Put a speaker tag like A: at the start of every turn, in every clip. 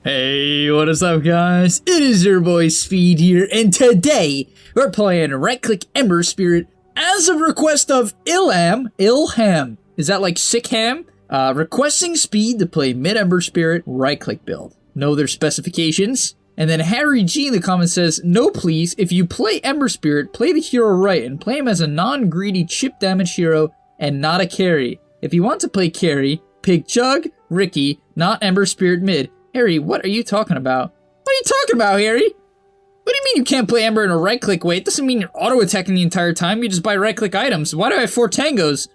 A: Hey, what is up, guys? It is your boy Speed here, and today we're playing right-click Ember Spirit as a request of Ilham. Is that like sick ham? Requesting Speed to play mid-Ember Spirit right-click build. Know their specifications. And then Harry G in the comments says, no please, if you play Ember Spirit, play the hero right and play him as a non-greedy chip damage hero and not a carry. If you want to play carry, pick Jug, Ricky, not Ember Spirit mid. Harry, what are you talking about? What are you talking about, Harry? What do you mean you can't play Ember in a right-click way? It doesn't mean you're auto-attacking the entire time, you just buy right-click items. Why do I have 4 tangos?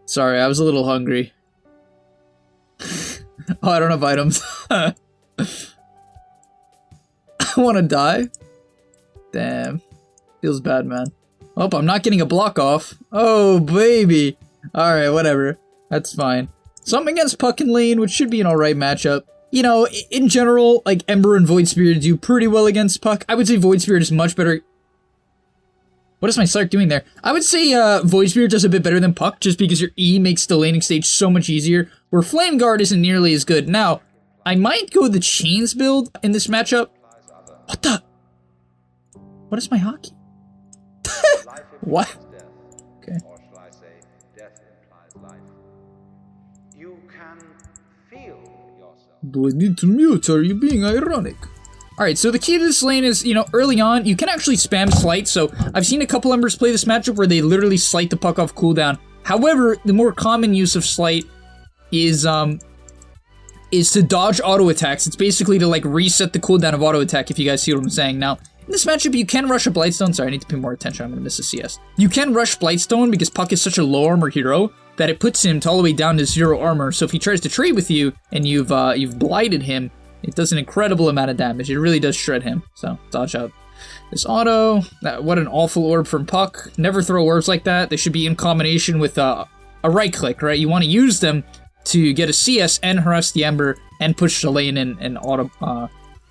A: Sorry, I was a little hungry. Oh, I don't have items. I wanna die. Damn. Feels bad, man. Oh, I'm not getting a block off. Oh, baby. Alright, whatever. That's fine. So I'm against Puck in lane, which should be an alright matchup. You know, in general, like, Ember and Void Spirit do pretty well against Puck. I would say Void Spirit is much better. What is my Slark doing there? I would say Void Spirit does a bit better than Puck, just because your E makes the laning stage so much easier, where Flame Guard isn't nearly as good. Now, I might go the Chains build in this matchup. What the? What is my hockey? What? Okay. Do I need to mute? Are you being ironic? Alright, so the key to this lane is, you know, early on, you can actually spam Slight. So I've seen a couple Embers play this matchup where they literally Slight the Puck off cooldown. However, the more common use of Slight is to dodge auto attacks. It's basically to like reset the cooldown of auto attack, if you guys see what I'm saying. Now, in this matchup, you can rush a Blightstone. Sorry, I need to pay more attention. I'm gonna miss a CS. You can rush Blightstone because Puck is such a low armor hero that it puts him all the way down to 0 armor. So if he tries to trade with you and you've blighted him, it does an incredible amount of damage. It really does shred him. So dodge out this auto. What an awful orb from Puck. Never throw orbs like that. They should be in combination with a right click, right? You want to use them to get a CS and harass the Ember and push the lane and auto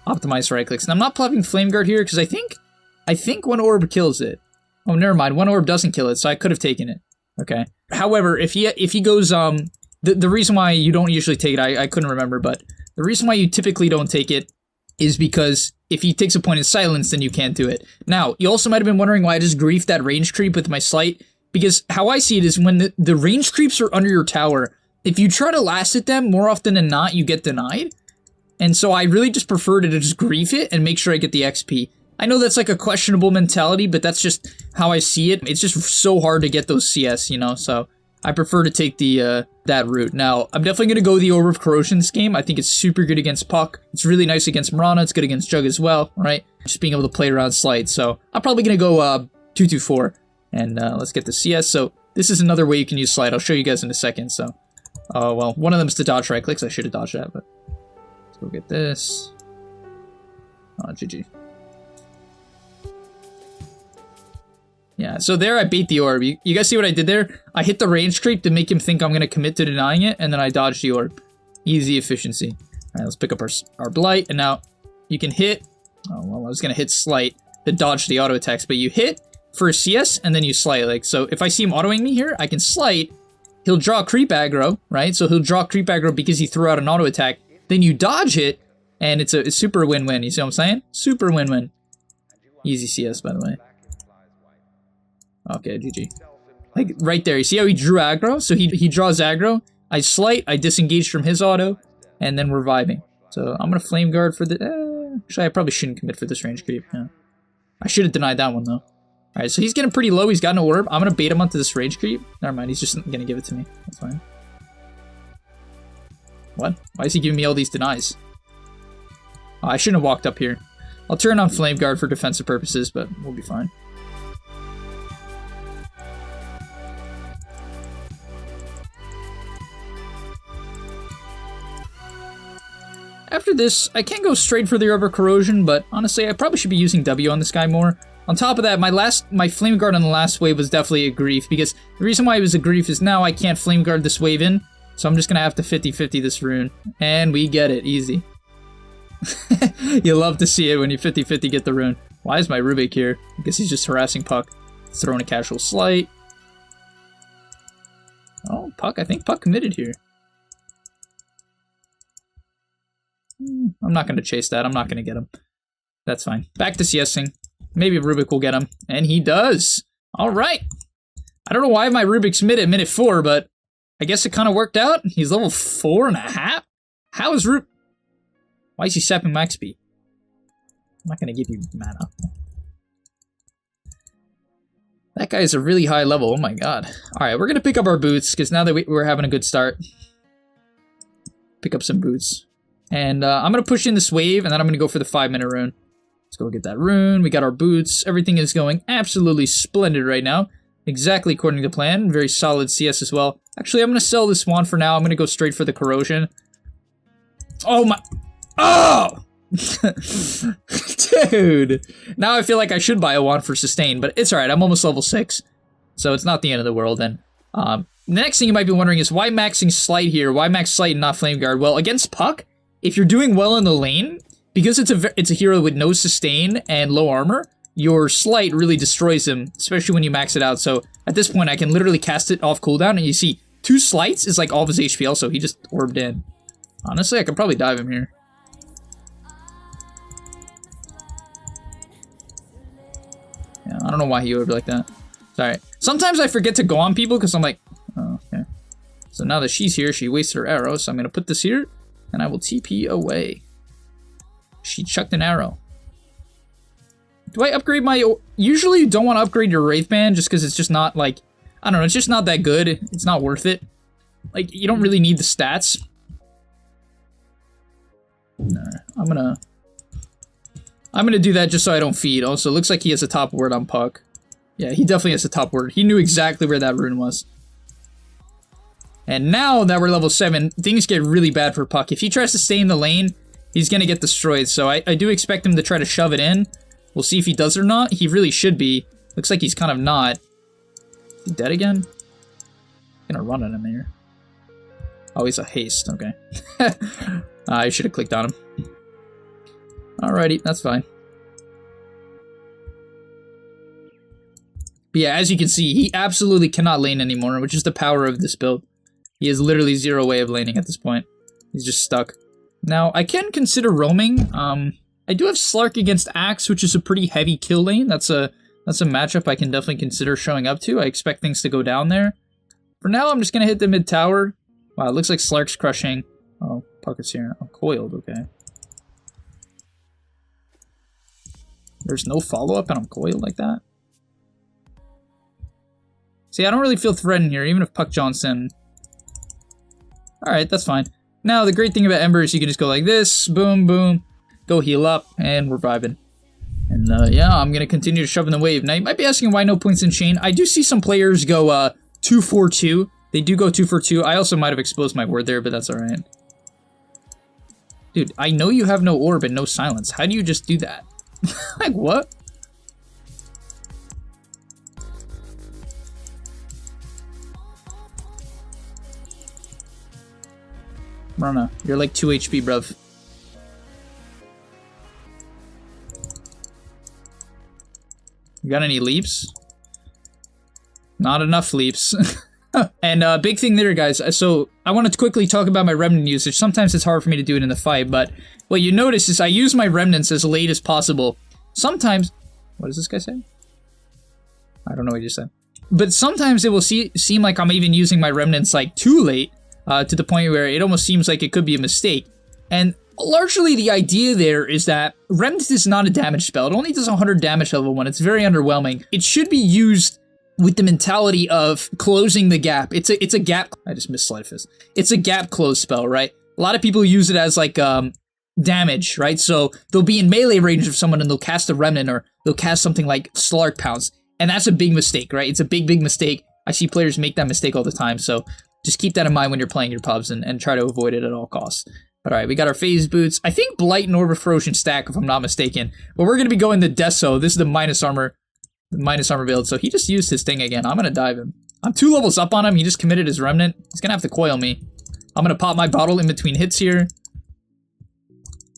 A: optimize right clicks. And I'm not plopping Flame Guard here because I think one orb kills it. Oh, never mind. One orb doesn't kill it, so I could have taken it. Okay. However, if he goes the reason why you don't usually take it, I couldn't remember, but the reason why you typically don't take it is because if he takes a point in silence, then you can't do it. Now, you also might have been wondering why I just griefed that range creep with my Slight, because how I see it is when the range creeps are under your tower, if you try to last at them, more often than not, you get denied. And so I really just prefer to just grief it and make sure I get the XP. I know that's like a questionable mentality, but that's just how I see it. It's just so hard to get those CS, you know, so I prefer to take the that route. Now, I'm definitely going to go the Orb of Corrosion this game. I think it's super good against Puck. It's really nice against Mirana. It's good against Jug as well, right? Just being able to play around Slight. So I'm probably going to go 2-2-4, and let's get the CS. So this is another way you can use Slight. I'll show you guys in a second, so. Well, one of them is to dodge right clicks. I should have dodged that, but let's go get this. Oh, GG. Yeah, so there I bait the orb. You guys see what I did there? I hit the range creep to make him think I'm going to commit to denying it, and then I dodged the orb. Easy efficiency. Alright, let's pick up our Blight, and now you can hit... Oh, well, I was going to hit Slight to dodge the auto attacks, but you hit for a CS, and then you Slight. Like, so if I see him autoing me here, I can Slight. He'll draw creep aggro, right? So he'll draw creep aggro because he threw out an auto attack. Then you dodge it, and it's a super win-win. You see what I'm saying? Super win-win. Easy CS, by the way. Okay, GG. Like, right there. You see how he drew aggro? So he draws aggro. I Slight, I disengage from his auto, and then we're vibing. So I'm going to Flame Guard for the... actually, I probably shouldn't commit for this range creep. Yeah. I should have denied that one, though. Alright, so he's getting pretty low. He's got no orb. I'm going to bait him onto this range creep. Never mind, he's just going to give it to me. That's fine. What? Why is he giving me all these denies? Oh, I shouldn't have walked up here. I'll turn on Flame Guard for defensive purposes, but we'll be fine. After this, I can go straight for the Orb of Corrosion, but honestly, I probably should be using W on this guy more. On top of that, my Flame Guard on the last wave was definitely a grief, because the reason why it was a grief is now I can't Flame Guard this wave in, so I'm just going to have to 50-50 this rune. And we get it, easy. You love to see it when you 50-50 get the rune. Why is my Rubik here? I guess he's just harassing Puck. Throwing a casual Slight. Oh, Puck, I think Puck committed here. I'm not going to chase that. I'm not going to get him. That's fine. Back to CSing. Maybe Rubik will get him. And he does. All right. I don't know why my Rubik's mid at minute 4, but I guess it kind of worked out. He's level 4.5? How is Rubik? Why is he sapping max speed? I'm not going to give you mana. That guy is a really high level. Oh my god. Alright, we're going to pick up our boots, because now that we're having a good start. Pick up some boots. And I'm going to push in this wave, and then I'm going to go for the 5-minute rune. Let's go get that rune. We got our boots. Everything is going absolutely splendid right now. Exactly according to plan. Very solid CS as well. Actually, I'm going to sell this wand for now. I'm going to go straight for the corrosion. Oh my... Oh! Dude! Now I feel like I should buy a wand for sustain, but it's alright. I'm almost level 6. So it's not the end of the world. And the next thing you might be wondering is why maxing Slight here? Why max Slight and not Flame Guard? Well, against Puck, if you're doing well in the lane, because it's a hero with no sustain and low armor, your Slight really destroys him, especially when you max it out. So at this point, I can literally cast it off cooldown, and you see 2 Slights is like all of his HP also. He just orbed in. Honestly, I could probably dive him here. Yeah, I don't know why he orbed like that. Sorry. Sometimes I forget to go on people because I'm like, oh, okay. So now that she's here, she wasted her arrow, so I'm going to put this here, and I will TP away. She chucked an arrow. Do I upgrade my... Usually you don't want to upgrade your Wraith Band just because it's just not, like... I don't know, it's just not that good. It's not worth it. Like, you don't really need the stats. No, I'm gonna do that just so I don't feed. Also, it looks like he has a top word on Puck. Yeah, he definitely has a top word. He knew exactly where that rune was. And now that we're level 7, things get really bad for Puck. If he tries to stay in the lane, he's gonna get destroyed. So I do expect him to try to shove it in. We'll see if he does or not. He really should be. Looks like he's kind of not. Is he dead again? I'm gonna run at him here. Oh, he's a haste. Okay. I should have clicked on him. Alrighty, that's fine. But yeah, as you can see, he absolutely cannot lane anymore, which is the power of this build. He has literally zero way of laning at this point. He's just stuck. Now, I can consider roaming. I do have Slark against Axe, which is a pretty heavy kill lane. That's a matchup I can definitely consider showing up to. I expect things to go down there. For now, I'm just going to hit the mid tower. Wow, it looks like Slark's crushing. Oh, Puck is here. Oh, coiled, okay. There's no follow-up and I'm coiled like that? See, I don't really feel threatened here, even if Puck Johnson... Alright, that's fine. Now, the great thing about Ember is you can just go like this, boom, boom, go heal up, and we're vibing. And yeah, I'm going to continue to shove in the wave. Now, you might be asking why no points in chain. I do see some players go 2-4-2. They do go 2-4-2. I also might have exposed my word there, but that's alright. Dude, I know you have no orb and no silence. How do you just do that? Like, what? Rana, you're like 2 HP, bruv. You got any leaps? Not enough leaps. And big thing there, guys. So I wanted to quickly talk about my Remnant usage. Sometimes it's hard for me to do it in the fight, but what you notice is I use my Remnants as late as possible. Sometimes... What does this guy say? I don't know what he just said. But sometimes it will seem like I'm even using my Remnants like too late, to the point where it almost seems like it could be a mistake. And largely the idea there is that Remnant is not a damage spell. It only does 100 damage level 1. It's very underwhelming. It should be used with the mentality of closing the gap. It's a gap... I just missed Slide Fist. It's a gap close spell, right? A lot of people use it as like damage, right? So they'll be in melee range of someone and they'll cast a Remnant or they'll cast something like Slark Pounce. And that's a big mistake, right? It's a big, big mistake. I see players make that mistake all the time. So just keep that in mind when you're playing your pubs and try to avoid it at all costs. All right, we got our phase boots. I think Blight and Orb of Ferocious stack, if I'm not mistaken. But we're going to be going to Deso. This is the minus armor build. So he just used his thing again. I'm going to dive him. I'm 2 levels up on him. He just committed his Remnant. He's going to have to coil me. I'm going to pop my bottle in between hits here.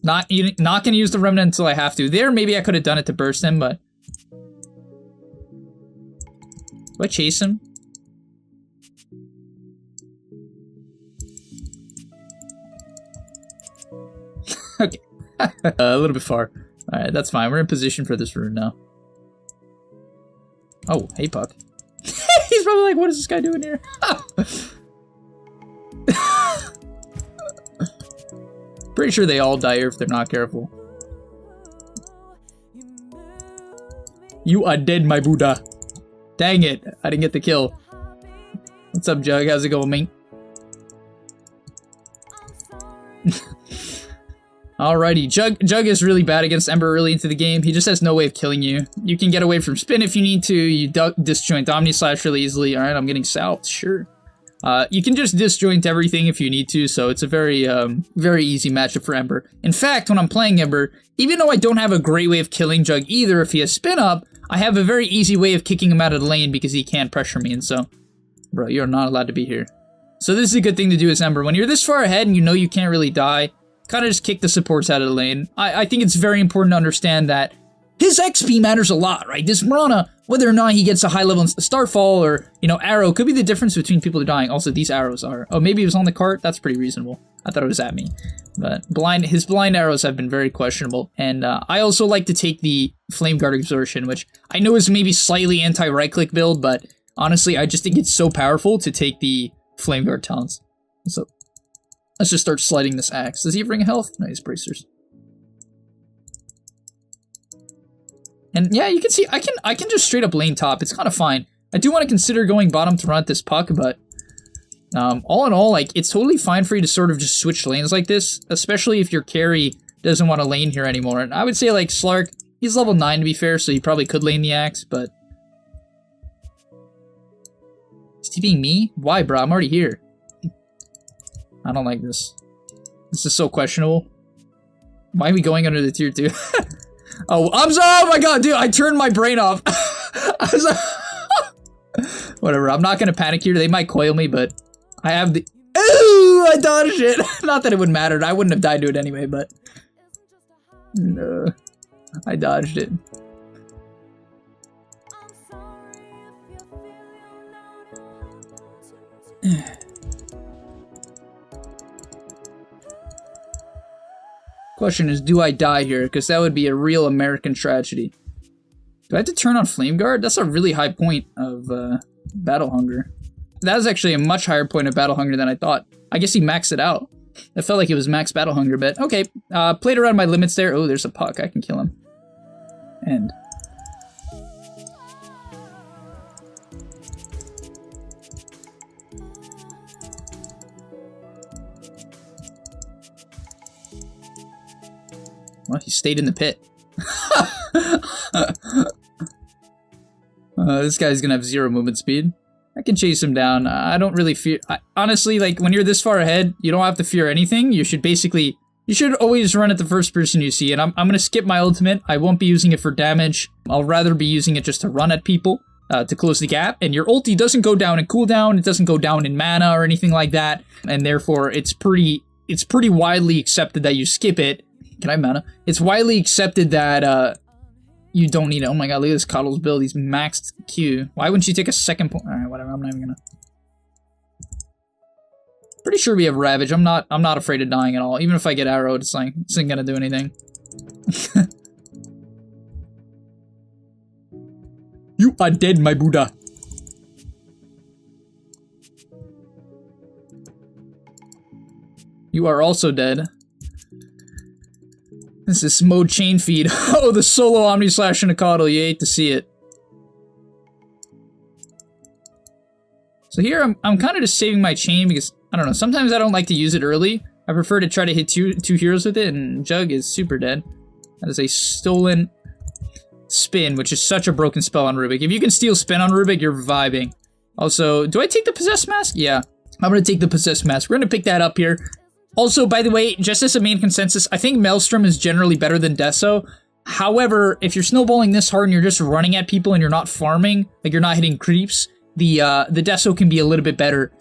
A: Not going to use the Remnant until I have to. There, maybe I could have done it to burst him, but... Do I chase him? Okay. A little bit far. Alright, that's fine. We're in position for this rune now. Oh, hey, Puck. He's probably like, what is this guy doing here? Pretty sure they all die here if they're not careful. You are dead, my Buddha. Dang it. I didn't get the kill. What's up, Jug? How's it going, mate? Alrighty, Jug is really bad against Ember early into the game. He just has no way of killing you. You can get away from spin if you need to. You disjoint Omni Slash really easily. Alright, I'm getting south, sure. You can just disjoint everything if you need to, so it's a very, very easy matchup for Ember. In fact, when I'm playing Ember, even though I don't have a great way of killing Jug either if he has spin up, I have a very easy way of kicking him out of the lane because he can't pressure me, and so... Bro, you're not allowed to be here. So this is a good thing to do as Ember. When you're this far ahead and you know you can't really die, kind of just kick the supports out of the lane. I think it's very important to understand that his XP matters a lot, right? This Mirana, whether or not he gets a high level Starfall or, you know, Arrow, could be the difference between people dying. Also, these arrows are... Oh, maybe he was on the cart? That's pretty reasonable. I thought it was at me. But his blind arrows have been very questionable. And I also like to take the Flame Guard Extortion, which I know is maybe slightly anti-right-click build, but honestly, I just think it's so powerful to take the Flame Guard talents. So, let's just start sliding this axe. Does he have Ring of Health? No, he's Bracers. And yeah, you can see, I can just straight up lane top. It's kind of fine. I do want to consider going bottom to run at this Puck, but all in all, like, it's totally fine for you to sort of just switch lanes like this, especially if your carry doesn't want to lane here anymore. And I would say, like, Slark, he's level 9 to be fair, so he probably could lane the axe, but... Is he being me? Why, bro? I'm already here. I don't like this. This is so questionable. Why are we going under the tier 2? Oh, oh my god, dude, I turned my brain off. Whatever, I'm not gonna panic here. They might coil me, but I have the... Ooh, I dodged it. Not that it would matter. I wouldn't have died to it anyway, but... No, I dodged it. Question is, do I die here? Because that would be a real American tragedy. Do I have to turn on Flame Guard? That's a really high point of Battle Hunger. That was actually a much higher point of Battle Hunger than I thought. I guess he maxed it out. It felt like it was max Battle Hunger, but okay. Played around my limits there. Oh, there's a Puck. I can kill him. End. Well, he stayed in the pit. This guy's gonna have 0 movement speed. I can chase him down. I don't really fear... honestly, like, when you're this far ahead, you don't have to fear anything. You should basically... You should always run at the first person you see, and I'm gonna skip my ultimate. I won't be using it for damage. I'll rather be using it just to run at people, to close the gap. And your ulti doesn't go down in cooldown, it doesn't go down in mana or anything like that, and therefore it's pretty widely accepted that you skip it. Can I have mana? It's widely accepted that you don't need it. Oh my god, look at this Coddle's build. He's maxed Q. Why wouldn't you take a second point? Alright, whatever. I'm not even gonna... Pretty sure we have Ravage. I'm not afraid of dying at all. Even if I get arrowed, it's like, this isn't gonna do anything. You are dead, my Buddha. You are also dead. This is mode chain feed. Oh, the solo Omni Slash and a Coddle. You hate to see it. So here I'm kind of just saving my chain because, I don't know, sometimes I don't like to use it early. I prefer to try to hit two heroes with it, and Jug is super dead. That is a stolen spin, which is such a broken spell on Rubik. If you can steal spin on Rubik, you're vibing. Also, do I take the Possessed Mask? Yeah, I'm going to take the Possessed Mask. We're going to pick that up here. Also, by the way, just as a main consensus, I think Maelstrom is generally better than Deso. However, if you're snowballing this hard and you're just running at people and you're not farming, like you're not hitting creeps, the Deso can be a little bit better.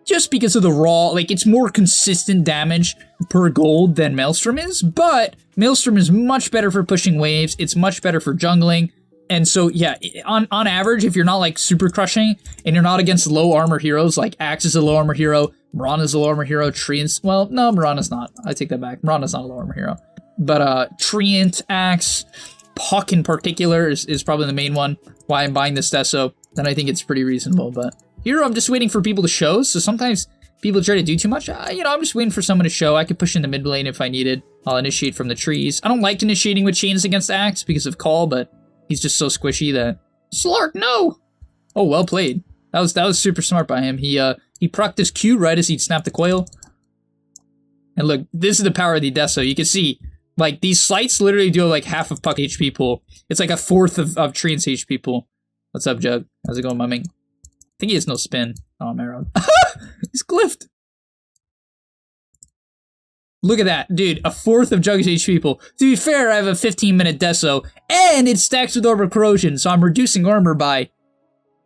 A: Just because of the raw, like, it's more consistent damage per gold than Maelstrom is, but Maelstrom is much better for pushing waves, it's much better for jungling, and so, yeah, on average, if you're not, like, super crushing, and you're not against low armor heroes, like Axe is a low armor hero, Mirana's a low armor hero, Tree is, well, no, Mirana's not, I take that back, Mirana's not a low armor hero. But Treant, Axe, Puck in particular is probably the main one why I'm buying this Deso. Then I think it's pretty reasonable. But here I'm just waiting for people to show. So sometimes people try to do too much. You know, I'm just waiting for someone to show. I could push in the mid lane if I needed. I'll initiate from the trees. I don't like initiating with chains against Axe because of Call, but he's just so squishy that... Slark, no! Oh, well played. That was super smart by him. He procced his Q right as he'd snap the coil. And look, this is the power of the Deso. You can see, like, these slights literally do like half of Puck HP pool. It's like a fourth of Treant's HP pool. What's up, Jug? How's it going, mumming? I think he has no spin. Oh, I'm arrowed. He's glyphed. Look at that, dude. A fourth of Jug's HP pool. To be fair, I have a 15-minute Deso, and it stacks with Orbital Corrosion, so I'm reducing armor by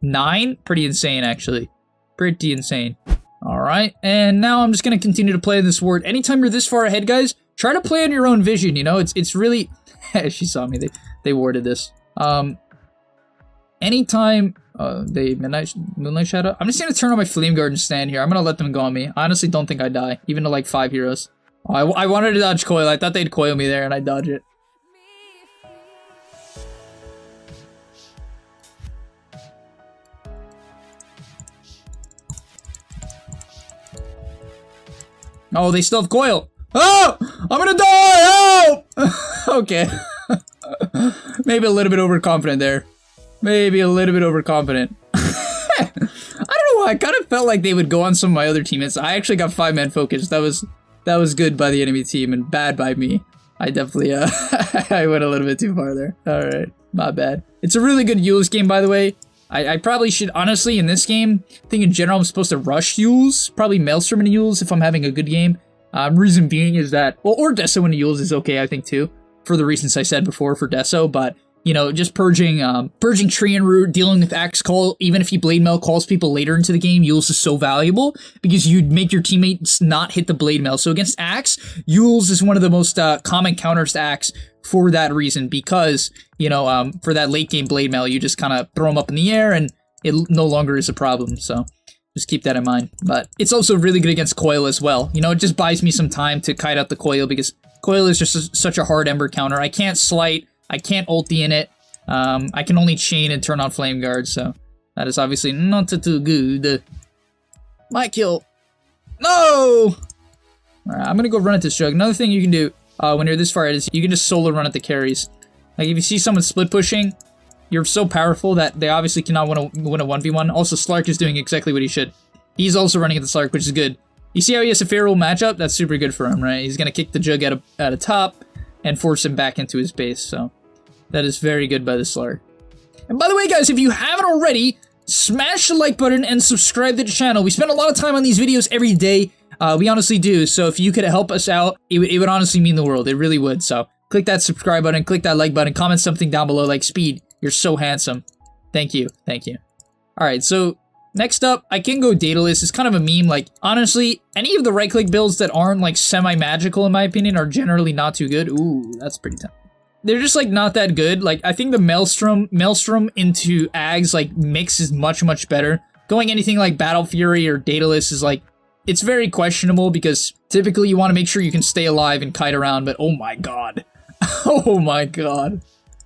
A: 9? Pretty insane, actually. Pretty insane. Alright, and now I'm just going to continue to play this ward. Anytime you're this far ahead, guys, try to play on your own vision, you know? It's really... She saw me. They warded this. Anytime... Moonlight Shadow? I'm just going to turn on my Flame Guard and stand here. I'm going to let them go on me. I honestly don't think I die, even to like 5 heroes. I wanted to dodge coil. I thought they'd coil me there, and I dodge it. Oh, they still have coil. Oh! I'm gonna die! Help! Okay. Maybe a little bit overconfident there. Maybe a little bit overconfident. I don't know why. I kind of felt like they would go on some of my other teammates. I actually got 5-man focused. That was good by the enemy team and bad by me. I definitely, I went a little bit too far there. Alright, my bad. It's a really good Yules game, by the way. I probably should, honestly, in this game, I think in general I'm supposed to rush Yules. Probably Maelstrom in Yules if I'm having a good game. Reason being is that, well, or Deso in Yules is okay, I think, too. For the reasons I said before for Deso, but... You know, just purging tree and root, dealing with Axe Call, even if you Blade Mail calls people later into the game, Yules is so valuable because you'd make your teammates not hit the Blade Mail. So against Axe, Yules is one of the most common counters to Axe for that reason because, you know, for that late game Blade Mail, you just kind of throw them up in the air and it no longer is a problem. So just keep that in mind. But it's also really good against Coil as well. You know, it just buys me some time to kite out the Coil because Coil is just such a hard Ember counter. I can't slight. I can't ulti in it. I can only chain and turn on Flame Guard, so that is obviously not too good. My kill. No! Alright, I'm gonna go run at this Jug. Another thing you can do when you're this far ahead is you can just solo run at the carries. Like, if you see someone split pushing, you're so powerful that they obviously cannot win a 1v1. Also, Slark is doing exactly what he should. He's also running at the Slark, which is good. You see how he has a favorable matchup? That's super good for him, right? He's gonna kick the Jug at a top and force him back into his base, so that is very good by the Slark. And by the way, guys, if you haven't already, smash the like button and subscribe to the channel. We spend a lot of time on these videos every day. We honestly do, so if you could help us out, it would honestly mean the world. It really would, so click that subscribe button, click that like button, comment something down below like, Speed, you're so handsome. Thank you, thank you. Alright, so next up, I can go Daedalus. It's kind of a meme. Like, honestly, any of the right-click builds that aren't, like, semi-magical, in my opinion, are generally not too good. Ooh, that's pretty tough. They're just, like, not that good. Like, I think the Maelstrom into Ags, like, mix is much, much better. Going anything like Battle Fury or Daedalus is, like, it's very questionable because typically you want to make sure you can stay alive and kite around, but oh my god. Oh my god.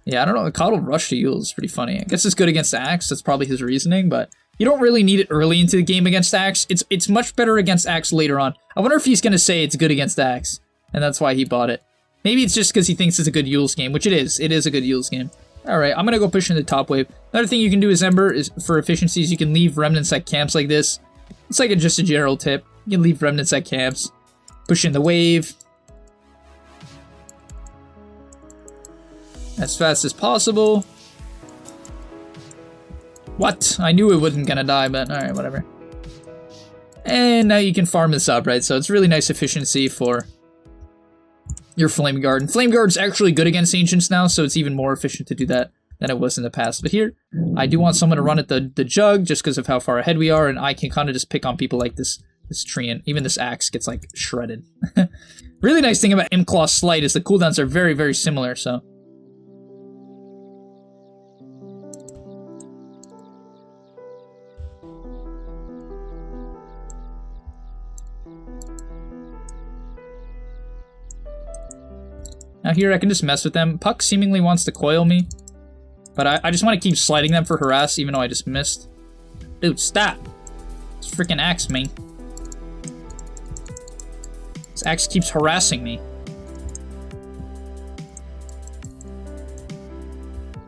A: Yeah, I don't know. The Coddle Rush to Yule is pretty funny. I guess it's good against Axe. That's probably his reasoning, but you don't really need it early into the game against Axe. It's much better against Axe later on. I wonder if he's going to say it's good against Axe, and that's why he bought it. Maybe it's just because he thinks it's a good Yules game, which it is. It is a good Yules game. Alright, I'm going to go push into top wave. Another thing you can do as Ember is for efficiencies, you can leave remnants at camps like this. It's like just a general tip. You can leave remnants at camps. Push in the wave. As fast as possible. What? I knew it wasn't gonna die, but alright, whatever. And now you can farm this up, right? So it's really nice efficiency for your Flame Guard. And Flame Guard's actually good against Ancients now, so it's even more efficient to do that than it was in the past. But here, I do want someone to run at the Jug, just because of how far ahead we are, and I can kind of just pick on people like this tree, and even this Axe gets, like, shredded. Really nice thing about Imclaw Slight is the cooldowns are very, very similar, so... Now here I can just mess with them. Puck seemingly wants to coil me. But I just want to keep sliding them for harass, even though I just missed. Dude, stop. This freaking axe me. This axe keeps harassing me.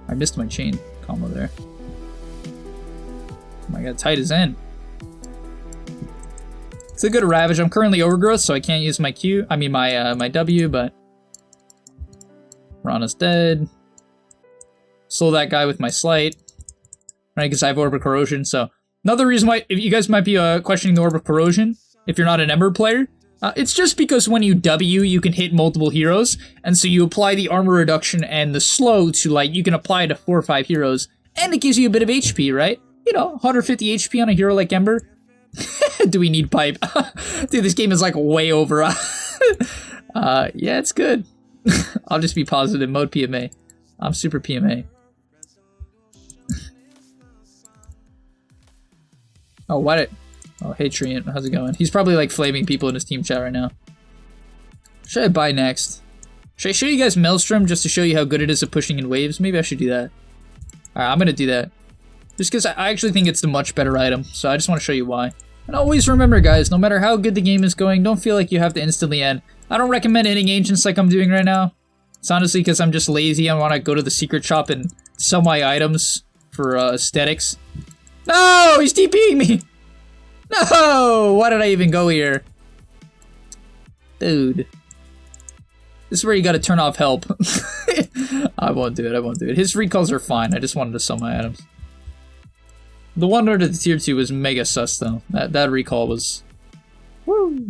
A: I missed my chain combo there. Oh my god, tight as in. It's a good Ravage. I'm currently overgrowth, so I can't use my Q. I mean my W, but Rana's dead. Slow that guy with my Slight. Right, because I have Orb of Corrosion, so another reason why if you guys might be questioning the Orb of Corrosion, if you're not an Ember player, it's just because when you W, you can hit multiple heroes, and so you apply the armor reduction and the slow to, like, you can apply it to 4 or 5 heroes, and it gives you a bit of HP, right? You know, 150 HP on a hero like Ember. Do we need pipe? Dude, this game is, like, way over. Yeah, it's good. I'll just be positive. Mode PMA. I'm super PMA. Oh, what it? Oh, hey, Treant, how's it going? He's probably, like, flaming people in his team chat right now. Should I buy next? Should I show you guys Maelstrom just to show you how good it is at pushing in waves? Maybe I should do that. Alright, I'm gonna do that. Just because I actually think it's the much better item, so I just want to show you why. And always remember, guys, no matter how good the game is going, don't feel like you have to instantly end. I don't recommend ending Ancients like I'm doing right now. It's honestly because I'm just lazy. I want to go to the secret shop and sell my items for aesthetics. No! He's TPing me! No! Why did I even go here? Dude. This is where you gotta turn off help. I won't do it, I won't do it. His recalls are fine, I just wanted to sell my items. The one under the tier 2 was mega sus though. That recall was... Woo!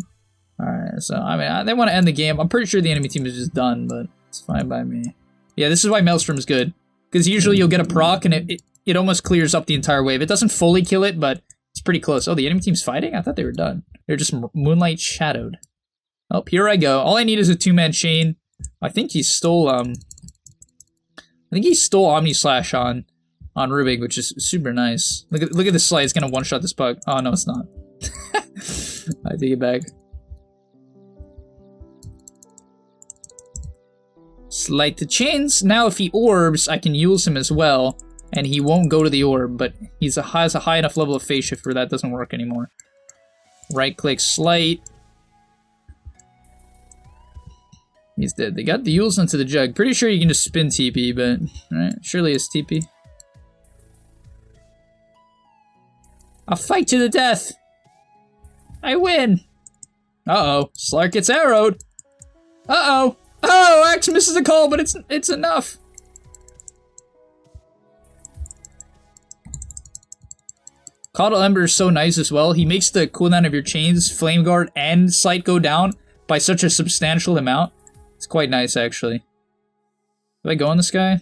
A: Alright, so, I mean, they want to end the game. I'm pretty sure the enemy team is just done, but it's fine by me. Yeah, this is why Maelstrom is good. Because usually you'll get a proc and it almost clears up the entire wave. It doesn't fully kill it, but it's pretty close. Oh, the enemy team's fighting? I thought they were done. They're just Moonlight Shadowed. Oh, here I go. All I need is a 2-man chain. I think he stole, Omni Slash on Rubik, which is super nice. Look at this slide. It's gonna one-shot this puck. Oh, no, it's not. I take it back. Slight the chains. Now if he orbs, I can use him as well. And he won't go to the orb, but has a high enough level of phase shift where that doesn't work anymore. Right click, Slight. He's dead. They got the Yules into the jug. Pretty sure you can just spin TP, but right, surely it's TP. I'll fight to the death. I win. Uh-oh. Slark gets arrowed. Uh-oh. Oh, Axe misses a call, but it's enough. Caudal Ember is so nice as well. He makes the cooldown of your chains, Flame Guard, and Sight go down by such a substantial amount. It's quite nice, actually. Do I go on this guy?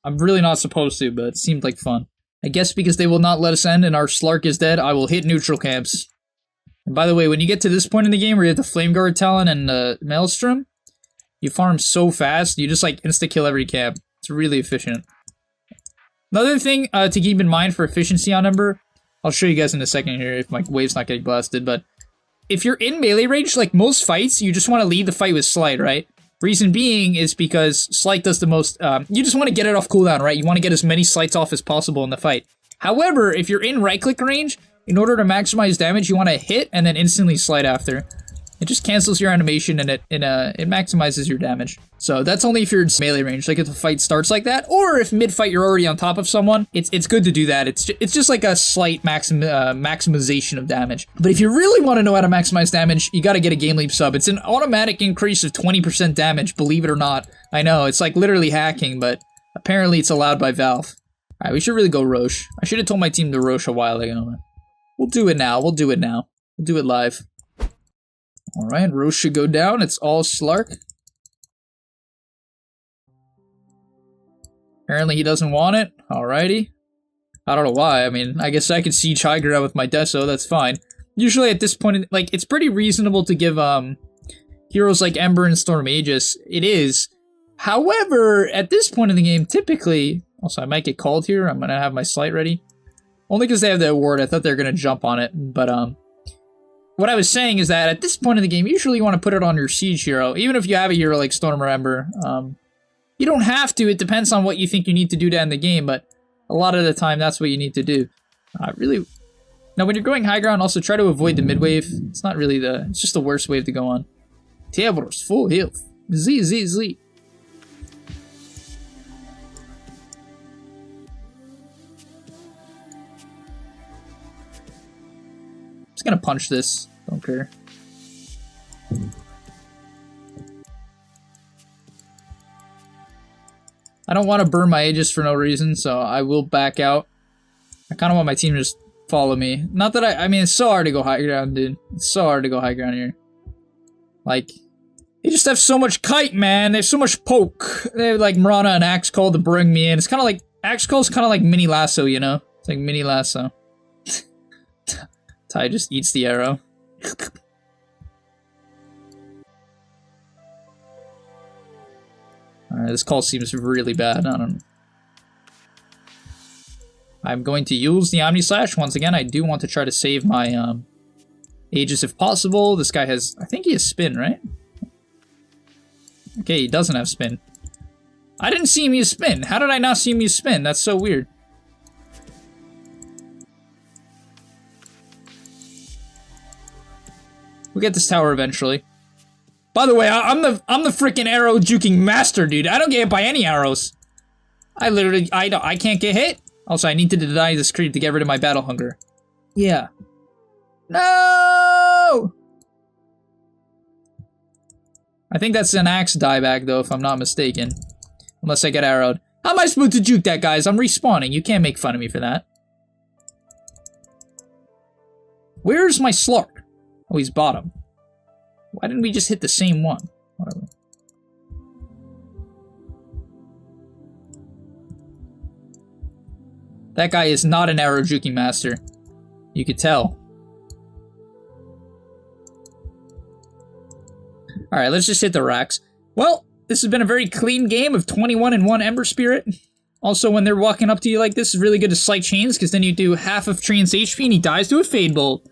A: I'm really not supposed to, but it seemed like fun. I guess because they will not let us end and our Slark is dead, I will hit neutral camps. And by the way, when you get to this point in the game where you have the Flame Guard Talon and Maelstrom, you farm so fast, you just like insta-kill every camp. It's really efficient. Another thing to keep in mind for efficiency on Ember, I'll show you guys in a second here if my wave's not getting blasted, but if you're in melee range, like most fights, you just want to lead the fight with Slight, right? Reason being is because Slight does the most, you just want to get it off cooldown, right? You want to get as many Slights off as possible in the fight. However, if you're in right-click range, in order to maximize damage, you want to hit and then instantly Slight after. It just cancels your animation and it maximizes your damage. So that's only if you're in melee range, like if the fight starts like that, or if mid-fight you're already on top of someone, it's good to do that. It's just like a slight maximization of damage. But if you really want to know how to maximize damage, you gotta get a Game Leap sub. It's an automatic increase of 20% damage, believe it or not. I know, it's like literally hacking, but apparently it's allowed by Valve. Alright, we should really go Roche. I should have told my team to Roche a while ago. We'll do it now, we'll do it now. We'll do it live. Alright, Roche should go down. It's all Slark. Apparently he doesn't want it. Alrighty. I don't know why. I mean, I guess I could siege high ground with my Deso. That's fine. Usually at this point, like, it's pretty reasonable to give heroes like Ember and Storm Aegis. It is. However, at this point in the game, typically... Also, I might get called here. I'm going to have my Slight ready. Only because they have the award. I thought they were going to jump on it. But, what I was saying is that at this point in the game, usually you want to put it on your siege hero, even if you have a hero like Storm or Ember. You don't have to. It depends on what you think you need to do to end the game, but a lot of the time, that's what you need to do. Really. Now, when you're going high ground, also try to avoid the mid wave. It's not really the. It's just the worst wave to go on. Diablos, full health. Z. Just gonna punch this. Don't care. I don't want to burn my Aegis for no reason, so I will back out. I kind of want my team to just follow me. Not that I mean, it's so hard to go high ground, dude. It's so hard to go high ground here. Like, they just have so much kite, man. They have so much poke. They have, like, Mirana and Axe Call to bring me in. It's kind of like, Axe Call's kind of like mini lasso, you know? It's like mini lasso. Ty just eats the arrow. Alright, this call seems really bad. I don't know. I'm going to use the Omni Slash. Once again, I do want to try to save my Aegis if possible. This guy has... I think he has spin, right? Okay, he doesn't have spin. I didn't see him use spin. How did I not see him use spin? That's so weird. We'll get this tower eventually. By the way, I'm the freaking arrow juking master, dude. I don't get hit by any arrows. I can't get hit. Also, I need to deny this creep to get rid of my battle hunger. Yeah. No! I think that's an axe dieback, though, if I'm not mistaken. Unless I get arrowed. How am I supposed to juke that, guys? I'm respawning. You can't make fun of me for that. Where's my Slark? Oh, he's bottom. Why didn't we just hit the same one? Whatever. That guy is not an arrow juking master. You could tell. Alright, let's just hit the racks. Well, this has been a very clean game of 21 and 1 Ember Spirit. Also, when they're walking up to you like this, it's really good to slight chains, because then you do half of Treant's HP and he dies to a Fade Bolt.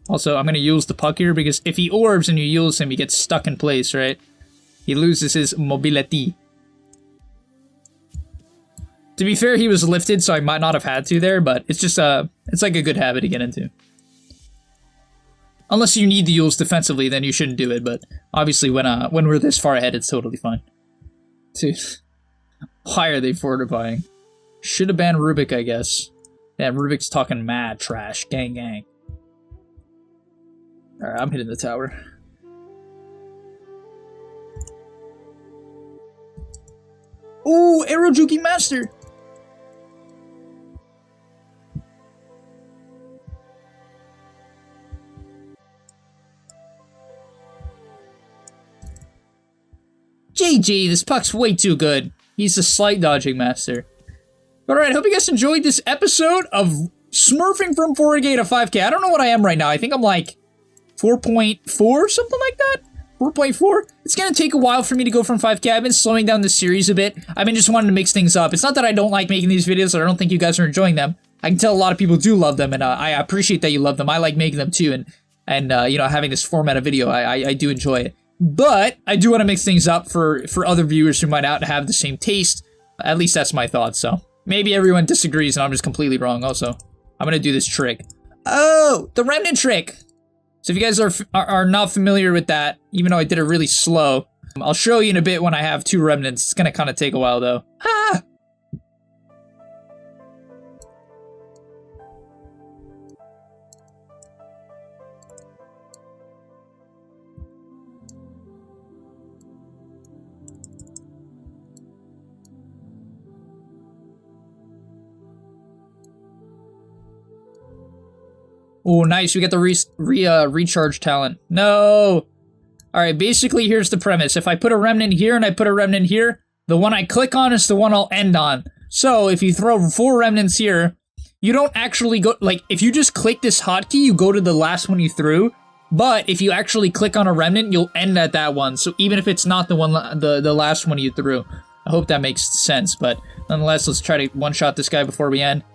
A: Also, I'm going to use the puck here, because if he orbs and you use him, he gets stuck in place, right? He loses his mobility. To be fair, he was lifted, so I might not have had to there, but it's just it's like a good habit to get into. Unless you need the Yules defensively, then you shouldn't do it, but obviously when we're this far ahead, it's totally fine. Dude, why are they fortifying? Should have banned Rubik, I guess. Yeah, Rubik's talking mad trash. Gang, gang. Alright, I'm hitting the tower. Ooh, Arrow Juking Master! GG, this puck's way too good. He's a slight dodging master. Alright, hope you guys enjoyed this episode of smurfing from 4K to 5K. I don't know what I am right now. I think I'm like 4.4, something like that? 4.4? It's gonna take a while for me to go from 5K. I've been slowing down the series a bit. I've been just wanting to mix things up. It's not that I don't like making these videos, or I don't think you guys are enjoying them. I can tell a lot of people do love them, and I appreciate that you love them. I like making them too, and you know, having this format of video, I do enjoy it. But I do want to mix things up for other viewers who might not have the same taste. At least that's my thoughts, so. Maybe everyone disagrees and I'm just completely wrong also. I'm gonna do this trick. Oh, the Remnant trick! So if you guys are not familiar with that, even though I did it really slow, I'll show you in a bit when I have 2 Remnants. It's gonna kind of take a while though. Ah! Oh, nice. We get the recharge talent. No! Alright, basically, here's the premise. If I put a Remnant here and I put a Remnant here, the one I click on is the one I'll end on. So, if you throw 4 Remnants here, you don't actually go... Like, if you just click this hotkey, you go to the last one you threw. But, if you actually click on a Remnant, you'll end at that one. So, even if it's not the one, the last one you threw. I hope that makes sense. But, nonetheless, let's try to one-shot this guy before we end.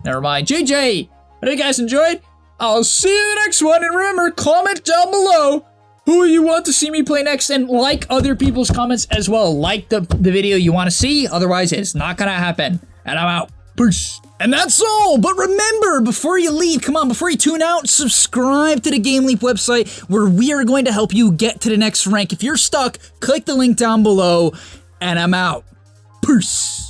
A: Never mind. JJ! What you guys enjoyed? I'll see you in the next one, and remember, comment down below who you want to see me play next, and like other people's comments as well. Like the video you want to see, otherwise it's not gonna happen. And I'm out. Peace. And that's all, but remember, before you leave, come on, before you tune out, subscribe to the GameLeap website, where we are going to help you get to the next rank. If you're stuck, click the link down below, and I'm out. Peace.